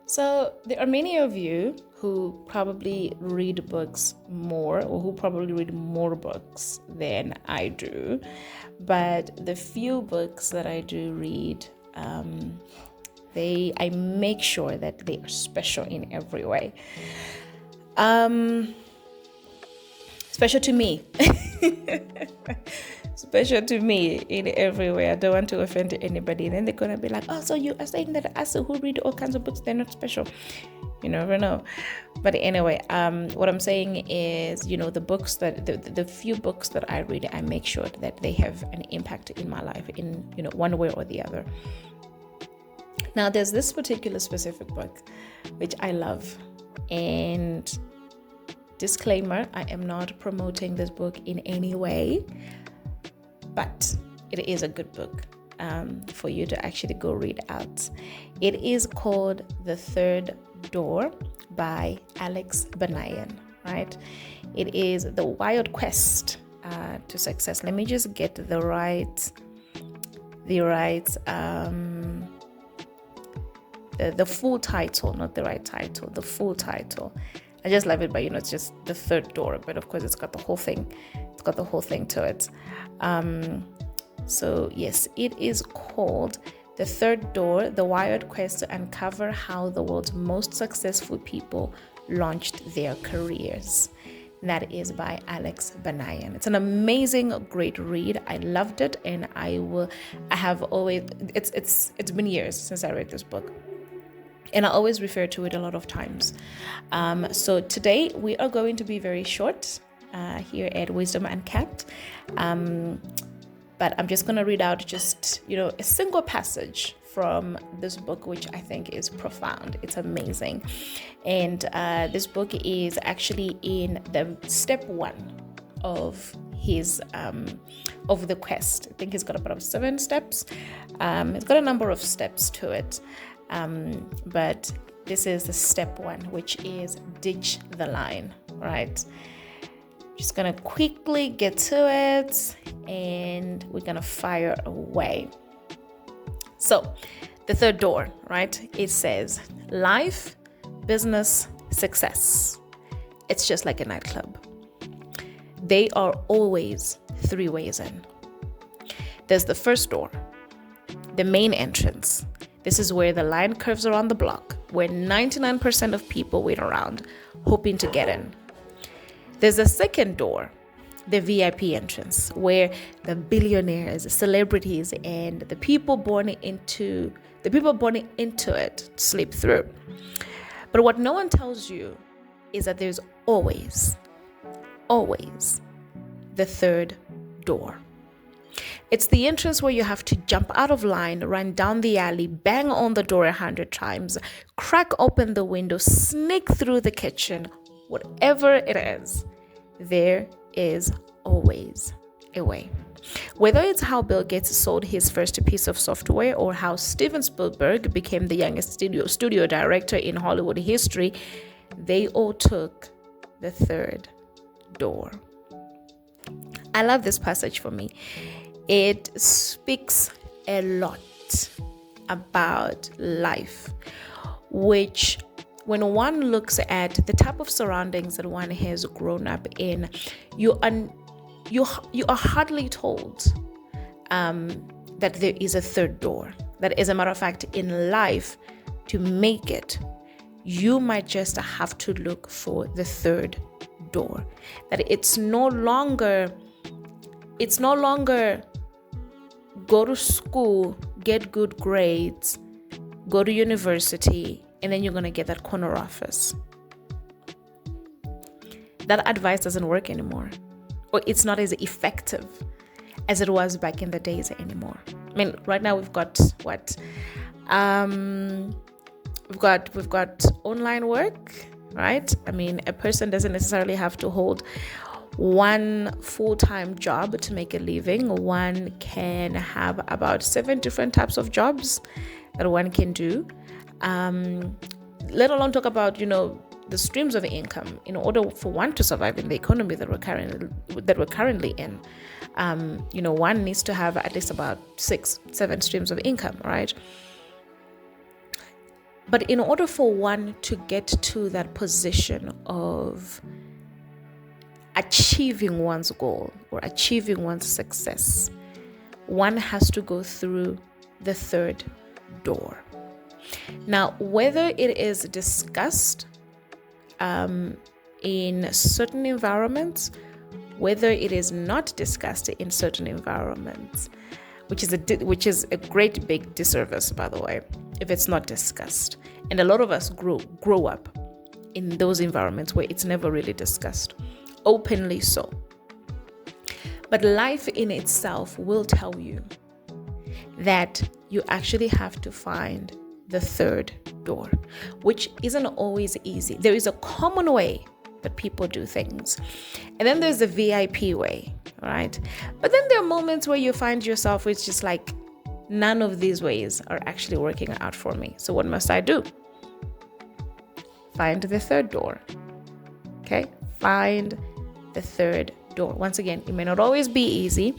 So there are many of you who probably read books more, or who probably read more books than I do. But the few books that I do read, I make sure that they are special in every way. Special to me. Special to me in every way. I don't want to offend anybody. Then they're gonna be like, "Oh, so you are saying that us who read all kinds of books, they're not special?" You never know. But anyway, what I'm saying is, the books the few books that I read, I make sure that they have an impact in my life in one way or the other. Now, there's this particular specific book which I love, and disclaimer, I am not promoting this book in any way, but it is a good book for you to actually go read out. It is called The Third Door by Alex Banayan, right? It is the wild quest to success. Let me just get the full title, not the right title, the full title. I just love it, but it's just The Third Door. But of course, it's got the whole thing. It's got the whole thing to it. So yes, it is called The Third Door: The Wild Quest to Uncover How the World's Most Successful People Launched Their Careers. And that is by Alex Banayan. It's an amazing, great read. I loved it, and it's been years since I read this book, and I always refer to it a lot of times. So today we are going to be very short here at Wisdom Uncapped. But I'm just going to read out just, a single passage from this book, which I think is profound. It's amazing. And this book is actually in the step 1 of his of the quest. I think he's got about 7 steps. It's got a number of steps to it. But this is the step 1, which is ditch the line, right? Just gonna quickly get to it, and we're gonna fire away. So, the third door, right? It says life, business, success. It's just like a nightclub. They are always 3 ways in. There's the first door, the main entrance. This is where the line curves around the block, where 99% of people wait around, hoping to get in. There's a second door, the VIP entrance, where the billionaires, the celebrities, and the people born into it slip through. But what no one tells you is that there's always the third door. It's the entrance where you have to jump out of line, run down the alley, bang on the door 100 times, crack open the window, sneak through the kitchen. Whatever it is, there is always a way. Whether it's how Bill Gates sold his first piece of software, or how Steven Spielberg became the youngest studio director in Hollywood history, they all took the third door. I love this passage for me. It speaks a lot about life, which, when one looks at the type of surroundings that one has grown up in, you are hardly told that there is a third door. That, as a matter of fact, in life, to make it, you might just have to look for the third door. That it's no longer go to school, get good grades, go to university, and then you're going to get that corner office. That advice doesn't work anymore, or it's not as effective as it was back in the days anymore. I mean, right now we've got what? We've got online work, right? I mean, a person doesn't necessarily have to hold one full-time job to make a living. One can have about 7 different types of jobs that one can do. Let alone talk about, the streams of income in order for one to survive in the economy that we're currently in. one needs to have at least about 6-7 streams of income, right? But in order for one to get to that position of achieving one's goal or achieving one's success, one has to go through the third door. Now, whether it is discussed in certain environments, whether it is not discussed in certain environments, which is a great big disservice, by the way, if it's not discussed. And a lot of us grow up in those environments where it's never really discussed, openly so. But life in itself will tell you that you actually have to find the third door, which isn't always easy. There is a common way that people do things, and then there's the VIP way, right? But then there are moments where you find yourself, it's just like, none of these ways are actually working out for me. So what must I do? Find the third door. Okay? Find the third door. Once again, it may not always be easy.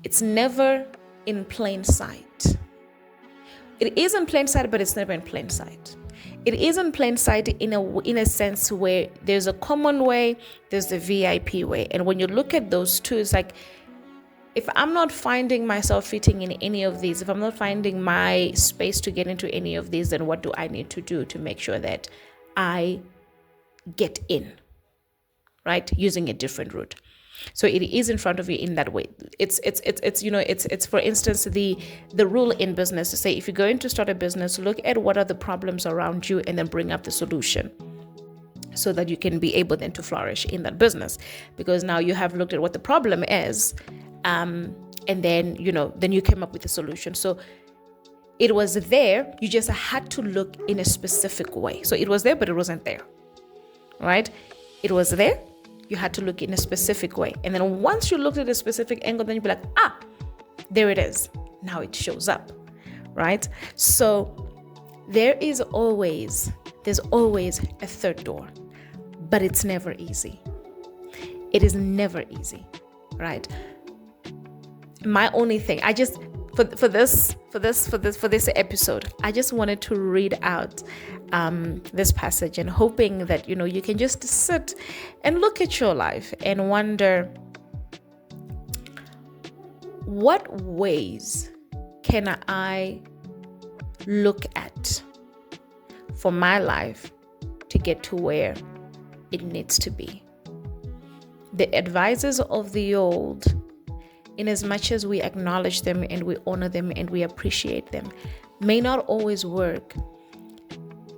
It's never in plain sight. It is in plain sight, but it's never in plain sight. It is in plain sight in a sense where there's a common way, there's the VIP way. And when you look at those two, it's like, if I'm not finding myself fitting in any of these, if I'm not finding my space to get into any of these, then what do I need to do to make sure that I get in, right? Using a different route. So it is in front of you in that way. It's for instance, the rule in business to say, if you're going to start a business, look at what are the problems around you and then bring up the solution, so that you can be able then to flourish in that business. Because now you have looked at what the problem is, and then you came up with a solution. So it was there, you just had to look in a specific way. So it was there, but it wasn't there, right? It was there, you had to look in a specific way. And then once you looked at a specific angle, then you'd be like, there it is. Now it shows up, right? So there's always a third door, but it's never easy. It is never easy, right? My only thing, I just for this episode, I just wanted to read out this passage, and hoping that you can just sit and look at your life and wonder, what ways can I look at for my life to get to where it needs to be. The advisors of the old, in as much as we acknowledge them and we honor them and we appreciate them, may not always work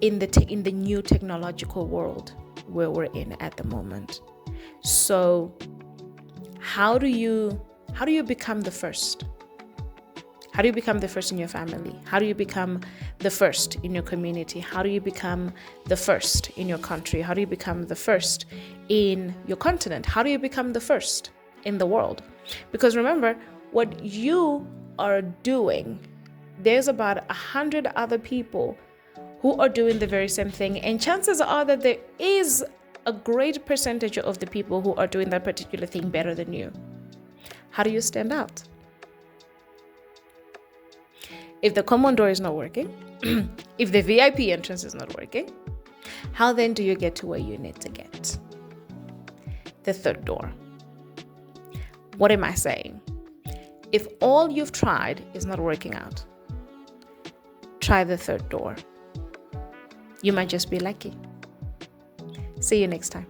in the new technological world where we're in at the moment. So how do you become the first? How do you become the first in your family? How do you become the first in your community? How do you become the first in your country? How do you become the first in your continent? How do you become the first in the world? Because remember, what you are doing, there's about 100 other people who are doing the very same thing. And chances are that there is a great percentage of the people who are doing that particular thing better than you. How do you stand out? If the common door is not working, if the VIP entrance is not working, how then do you get to where you need to get? The third door. What am I saying? If all you've tried is not working out, try the third door. You might just be lucky. See you next time.